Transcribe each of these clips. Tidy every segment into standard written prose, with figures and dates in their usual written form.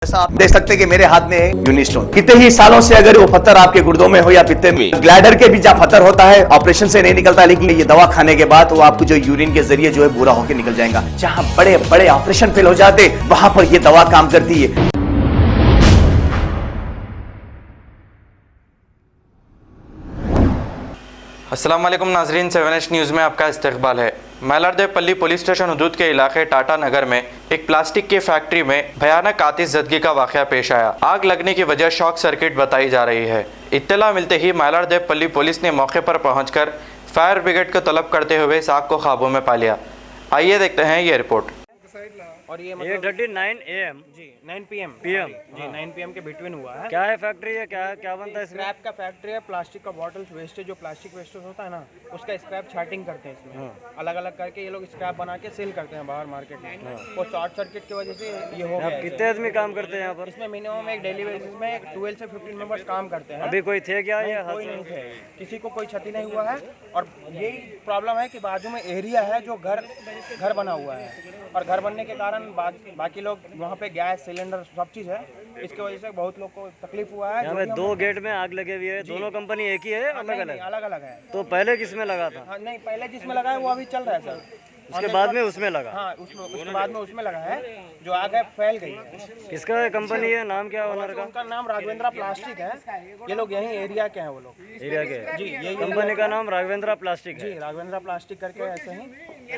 जैसा आप देख सकते हैं कि मेरे हाथ में है यूनिस्टोन। कितने ही सालों से अगर वो पत्थर आपके गुर्दों में हो या पित्ते में, ग्लैडर के भी जहाँ पत्थर होता है ऑपरेशन से नहीं निकलता, लेकिन ये दवा खाने के बाद वो आपको जो यूरिन के जरिए जो है पूरा होकर निकल जाएगा। जहाँ बड़े बड़े ऑपरेशन फेल हो जाते वहां पर ये दवा काम करती है। अस्सलाम वालेकुम नाजरीन, 7H न्यूज़ में आपका इस्तकबाल है। मैलारदेवपल्ली पुलिस स्टेशन हदूद के इलाके टाटा नगर में एक प्लास्टिक की फैक्ट्री में भयानक आतिशज़दगी का वाक़या पेश आया। आग लगने की वजह शॉर्ट सर्किट बताई जा रही है। इत्तला मिलते ही मैलारदेवपल्ली पुलिस ने मौके पर पहुंचकर फायर ब्रिगेड को तलब करते हुए इस आग को काबू में पा लिया। आइए देखते हैं ये रिपोर्ट। और ये 9 AM जी 9 PM जी 9 PM के बिटवीन हुआ है। क्या है फैक्ट्री है, क्या बनता है इसमें? स्क्रैप का फैक्ट्री है। प्लास्टिक का बॉटल्स वेस्टेज, जो प्लास्टिक वेस्टेज होता है ना, उसका स्क्रैप छार्टिंग करते हैं इसमें। अलग अलग करके ये लोग स्क्रैप बना के सेल करते हैं बाहर मार्केट में। और शॉर्ट सर्किट की वजह से ये हो गया। कितने आदमी काम करते हैं यहाँ पर? इसमें मिनिमम एक डेली बेसिस में 12 से 15 मेंबर्स काम करते हैं। अभी कोई थे क्या? ये कोई नहीं थे, किसी को कोई क्षति नहीं हुआ है। और यही प्रॉब्लम है कि बाजू में एरिया है जो घर बना हुआ है, और घर बनने के कारण बाकी लोग वहाँ पे गैस सिलेंडर सब चीज़ है, इसकी वजह से बहुत लोग को तकलीफ हुआ है। यहाँ पे 2 गेट में आग लगे हुई है। दोनों कंपनी एक ही है, अलग अलग है। तो पहले किसमें लगा था? हाँ नहीं, पहले जिसमें लगा है वो अभी चल रहा है सर। उसके बाद में उसमें लगा? हाँ, उसके बाद में उसमें लगा है। जो आग है फैल गई है। किसका कंपनी है? नाम क्या है ओनर का? उनका नाम राघवेंद्र प्लास्टिक है। ये लोग यहीं एरिया के हैं वो लोग। एरिया के? जी, यही कंपनी का नाम राघवेंद्र प्लास्टिक है। जी, राघवेंद्र प्लास्टिक करके ऐसे ही।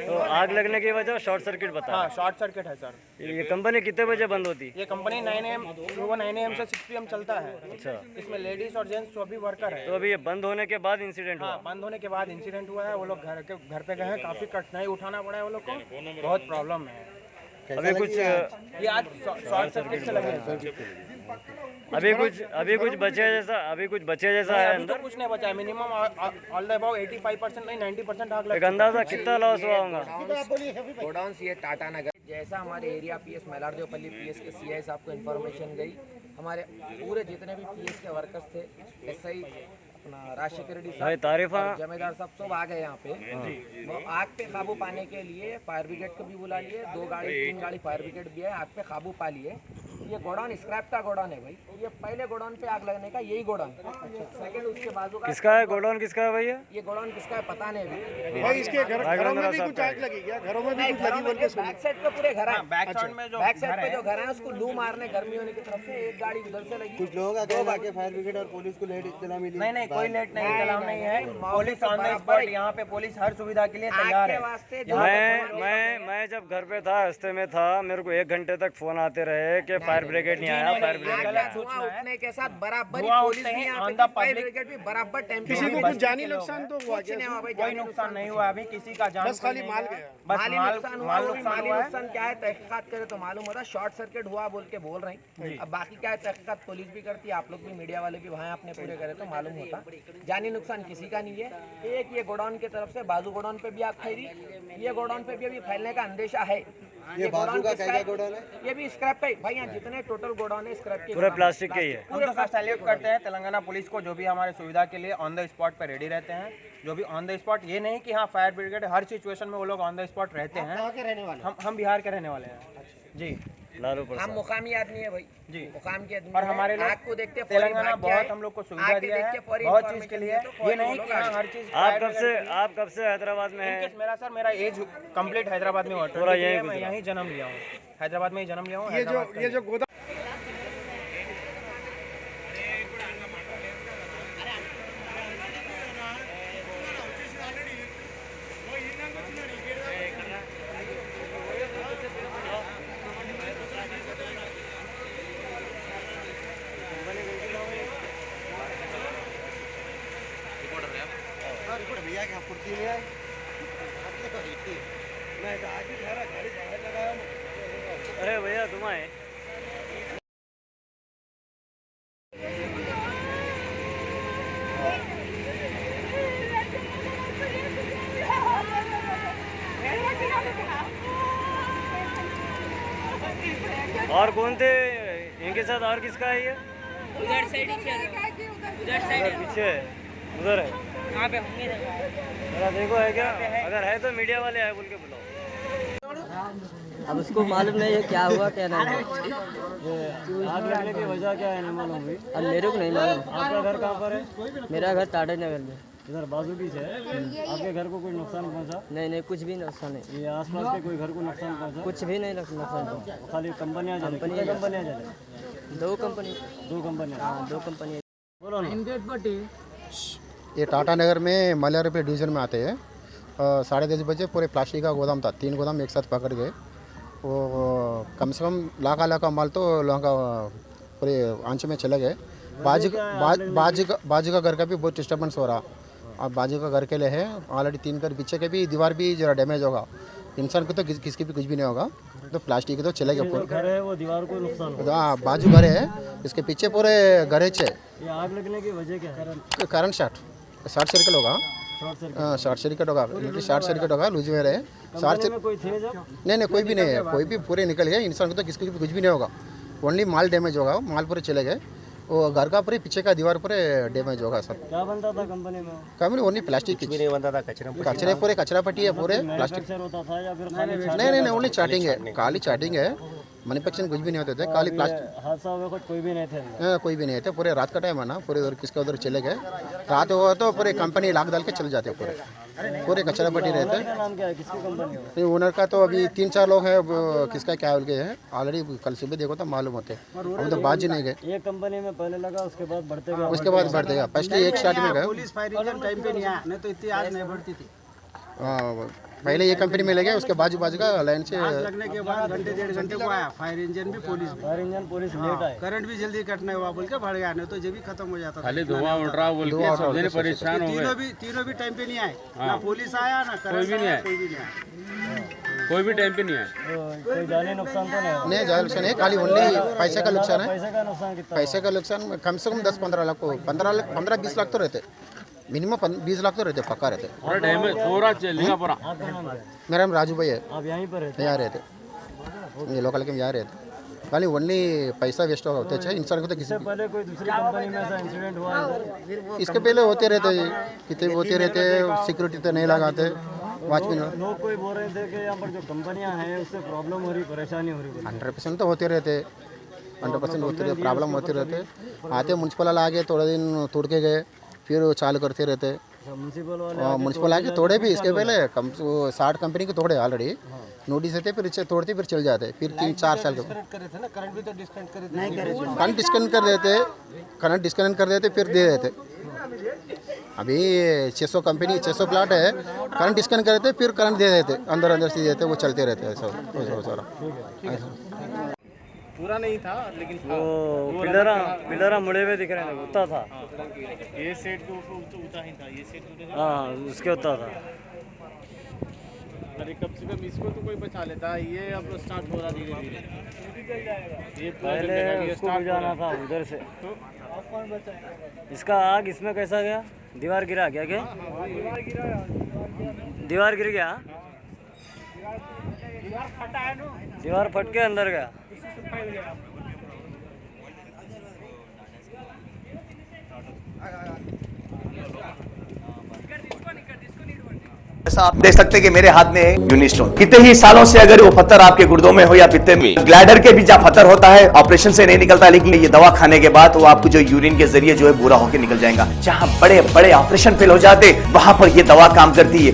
तो आग लगने की वजह शॉर्ट सर्किट बता? हाँ, शॉर्ट सर्किट है सर। ये कंपनी कितने बजे बंद होती? ये कंपनी 9 AM सुबह 9 AM से 6 PM चलता है। अच्छा, इसमें लेडीज और जेंट्स सभी वर्कर है। तो अभी ये बंद होने के बाद इंसिडेंट हुआ? हाँ, बंद होने के बाद इंसिडेंट हुआ है। वो लोग घर पे गए हैं, काफी कठिनाई उठाना पड़ा है वो लोग को, बहुत प्रॉब्लम है। अभी कुछ ये आज शॉर्ट सर्किट से लगे हैं सर। अभी कुछ बचे जैसा है अभी अंदर? तो कुछ नहीं बचा है। मिनिमम ऑल द अबाउट 85% नहीं 90% आग लग एक अंदाजा कितना लॉस हुआ होगा? गोडाउन ये टाटा नगर, जैसा हमारे एरिया PS मैलारदेवपल्ली PS के CI साहब को इन्फॉर्मेशन गई, हमारे पूरे जितने भी PS के वर्कर्स थे, SI अपना राज सिक्योरिटी साहब, जमींदार साहब सब आ गए यहाँ पे। वो आग पे काबू पाने के लिए फायर ब्रिगेड को भी बुला लिए। 2 गाड़ी 3 गाड़ी फायर ब्रिगेड भी है, आग पे काबू पा लिए। ये गोडाउन स्क्रैप का गोडाउन है भाई। ये पहले गोडाउन पे आग लगने का यही गोडाउन। सेकंड उसके बाजू का किसका है गोडाउन? किसका है भैया? ये गोडाउन किसका है पता नहीं अभी। भाई इसके घरों में भी कुछ आग लगी क्या? घरों में भी कुछ लगी बोल के सुना। बैक साइड पे पूरे घर है। बैक साइड में जो बैक साइड पे जो घर है उसको लू मारने गर्मी होने की तरफ से एक गाड़ी उधर से लगी। कुछ लोग आके फायर ब्रिगेड और पुलिस को लेट इत्तला मिली? नहीं, कोई लेट नहीं, इंतजाम नहीं है। पुलिस ऑन द स्पॉट, यहाँ पे पुलिस हर सुविधा के लिए तैयार है। मैं जब घर पे था, रास्ते में था, मेरे को 1 घंटे तक फोन आते रहे कि फायर ब्रिगेड नहीं आया, फायर ब्रिगेड गलत सूचना है। उठने के साथ बराबर धुआं पुलिस उठते भी ही यहाँ on पे the फायर public- ब्रिगेड भी बराबर टाइम किसी को कुछ जानी नुकसान तो हुआ क्या? कोई नुकसान नहीं हुआ अभी, किसी का जान बस खाली माल गया। बस माली नुकसान हुआ। माल वही नुकसान माली हुआ है। नुकसान क्या है तहकीकात करे तो मालूम होता। शॉर्ट सर्किट हुआ बोल के बोल रहे हैं। अब बाकी क्या है तहकीकात पुलिस भी करती है, आप लोग भी मीडिया वाले भी वहाँ अपने पूरे करे तो मालूम होता। जानी नुकसान किसी का नहीं है। एक ये गोडाउन की तरफ से बाजू गोडाउन पे भी आग फैली, ये गोडाउन पे भी अभी फैलने का अंदेशा है। ये बाजू का क्या गोडाउन है? ये भी स्क्रैप का ही भाई। यहाँ जितने टोटल गोडाउन है स्क्रैप के, पूरे प्लास्टिक के ही है। हम तो सर सैल्यूट करते हैं तेलंगाना पुलिस को, जो भी हमारे सुविधा के लिए ऑन द स्पॉट पे रेडी रहते हैं। जो भी ऑन द स्पॉट, ये नहीं कि हाँ फायर ब्रिगेड हर सिचुएशन में वो लोग ऑन द स्पॉट रहते हैं। हम बिहार के रहने वाले हैं जी। लालू हम प्रसाद मुकामी आदमी है भाई जी, मुकाम के आदमी और हमारे लोग आग को देखते तेलंगाना बहुत हम लोग को सुविधा दिया है, बहुत चीज के लिए। ये नहीं कि हाँ हर चीज। आप कब से हैदराबाद में हैं? मेरा एज कंप्लीट हैदराबाद में हुआ। पूरा यहीं मैं यहीं जन्म लिया हूँ, हैदराबाद में ही जन्म लिया हूँ। ये जो गोदाम भैया क्या फुर्ती में आए? मैं आगे ठहरा, गाड़ी बाहर लगाया। अरे भैया तुम आए? और कौन थे इनके साथ? और किसका है ये? उधर साइड ही उधर साइड पीछे उधर है। यहाँ पे होंगे। जरा देखो है क्या? अगर है तो मीडिया वाले आए बोल के बुलाओ। अब उसको मालूम नहीं है क्या हुआ क्या नहीं। आग लगने की वजह क्या है नहीं मालूम हुई। अब मेरे को नहीं मालूम। आपका घर कहाँ पर है? मेरा घर टाटा नगर में। इधर बाजू बीच है। आपके घर को कोई नुकसान पहुँचा? नहीं कुछ भी नुकसान नहीं। ये आसपास के कोई घर को नुकसान पहुँचा? कुछ भी नहीं नुकसान पहुंचा। खाली कंपनियाँ जले। कितनी कंपनियाँ जले? दो कंपनी। हाँ, दो कंपनी। बोलो ना। ये टाटा नगर में मल्यारपेट डिवीज़न में आते हैं। 10:30 बजे पूरे प्लास्टिक का गोदाम था, 3 गोदाम एक साथ पकड़ गए। वो कम से कम लाखा माल तो लोगों का पूरे आंच में चले गए। बाजू का घर का भी बहुत डिस्टर्बेंस हो रहा। अब बाजू का घर के लिए है ऑलरेडी 3 घर, पीछे के भी दीवार भी जरा डैमेज होगा। इंसान को तो किसकी भी कुछ भी नहीं होगा, तो प्लास्टिक के तो चले गए पूरे। घर है वो दीवार को नुकसान हुआ। हाँ, बाजू घर है, इसके पीछे पूरे घर है। ये आग लगने की वजह क्या है? करंट शॉर्ट सर्किट होगा। शॉर्ट सर्किट होगा, शॉर्ट सर्किट होगा। लूज में रहे कोई थे जब? नहीं कोई भी नहीं है, कोई भी पूरे निकल गए। इंसान को तो किसी भी कुछ भी नहीं होगा, ओनली माल डैमेज होगा। माल पूरे चले गए। वो घर का पूरे पीछे का दीवार पूरे डैमेज होगा सब। क्या बनता था कंपनी में? कंपनी ओनली प्लास्टिक की नहीं बनता था, कचरे पूरे कचरा पट्टी है पूरे प्लास्टिक। होता था या फिर खाली नहीं ओनली चार्टिंग है, काली चार्टिंग है। मैन्युफैक्चरिंग कुछ भी नहीं होते थे, खाली प्लास्टिक। हादसा हुआ कुछ कोई भी नहीं थे? कोई भी नहीं थे। पूरे रात का टाइम है ना, पूरे उधर किसके उधर चले गए। रात हुआ तो पूरे कंपनी लाख डाल के चले जाते पूरे कचरा पट्टी रहते। नाम क्या है? किसकी कंपनी है? ओनर का तो अभी 3-4 लोग हैं, किसका क्या बोल गए हैं ऑलरेडी। कल सुबह देखो तो मालूम होते, हम तो बाज ही नहीं गए। एक कंपनी में पहले लगा, उसके बाद बढ़ते गया। उसके बाद बढ़ते गया। फर्स्ट एक स्टार्ट में गए। पुलिस फायर इंजन टाइम पे नहीं आया, नहीं तो इतनी आग नहीं बढ़ती थी। पहले ये कंपनी में लगे, उसके बाजू का लाइन से लगने के बाद घंटे 1.5 घंटे को आया फायर इंजन भी पुलिस लेट आए। करंट भी जल्दी कटने हुआ बोल के बढ़ गया, नहीं तो जब भी खत्म हो जाता था। खाली धुआं उड़ रहा बोल के सब परेशान हो गए। तीनों भी टाइम पे नहीं आए, ना पुलिस आया ना कोई भी नहीं आया, कोई भी टाइम पे नहीं आया। कोई जानी नुकसान तो नहीं जान नुकसान है, खाली ओनली पैसे का नुकसान है। पैसे का नुकसान कितना? पैसे का नुकसान कम से कम 10-15 लाख को 15-20 लाख तो रहते, मिनिमम 20 लाख तो रहते, पक्का रहते। पूरा डैमेज पूरा चलेगा पूरा। आपका नाम क्या है? मेरा नाम राजू भाई है। आप यहीं पर रहते? यहाँ रहते, ये लोकल के यहाँ रहते। खाली ओनली पैसा वेस्ट होते हैं इंसान को तो किसी। पहले कोई दूसरी कंपनी में ऐसा इंसिडेंट हुआ है? इसके पहले होते रहते, कितने होते रहते। सिक्योरिटी तो नहीं लगाते, वॉचमैन। लोग कोई बोल रहे थे कि यहाँ पर जो कंपनियाँ हैं उससे प्रॉब्लम हो रही, परेशानी हो रही। 100% तो होते रहते, 100% होते रहते, प्रॉब्लम होते रहते। आते म्यूनसिपल वाला आगे थोड़े दिन तोड़ के गए, फिर वो चालू करते रहते। म्यूनसिपल आके तोड़े भी, इसके पहले 60 कंपनी के तोड़े ऑलरेडी। नोटिस देते, फिर तोड़ते, फिर चल जाते। फिर 3-4 साल के करंट भी तो डिस्कनेक्ट कर देते, फिर दे देते। अभी 600 कंपनी 600 प्लाट है, करंट डिस्कनेक्ट कर देते, फिर करंट दे देते, अंदर से देते, वो चलते रहते हैं सारा। पूरा नहीं था लेकिन वो पिलरा मुड़े हुए दिख रहे हैं, उतना था। ये सेट के ऊपर उतना ही था, ये सेट हाँ उसके उतना था। अरे कम से कम इसको तो कोई बचा लेता। ये अब स्टार्ट हो रहा धीरे-धीरे। ये पहले उसको बुझाना था उधर से। इसका आग इसमें कैसा गया? दीवार गिरा क्या? दीवार गिर गया? दीवार फट के अंदर गया। जैसा आप देख सकते हैं कि मेरे हाथ में है यूनिस्टोन। कितने ही सालों से अगर वो पत्थर आपके गुर्दों में हो या पित्ते में, ग्लैडर के भी जहाँ पत्थर होता है ऑपरेशन से नहीं निकलता, लेकिन ये दवा खाने के बाद वो आपको जो यूरिन के जरिए जो है पूरा होकर निकल जाएगा। जहाँ बड़े बड़े ऑपरेशन फेल हो जाते, वहां पर ये दवा काम करती है।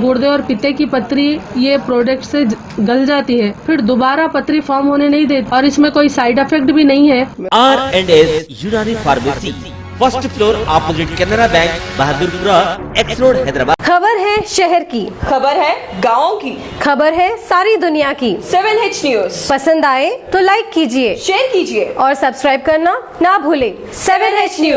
गुर्दे और पित्ते की पथरी ये प्रोडक्ट से गल जाती है, फिर दोबारा पथरी फॉर्म होने नहीं देती, और इसमें कोई साइड इफेक्ट भी नहीं है। R&S यूनानी pharmacy, first floor opposite Canara bank, Bahadurpura, x road, Hyderabad. खबर है शहर की, खबर है गाँव की, खबर है सारी दुनिया की। 7H न्यूज पसंद आए तो लाइक कीजिए, शेयर कीजिए और सब्सक्राइब करना ना भूले। 7H news.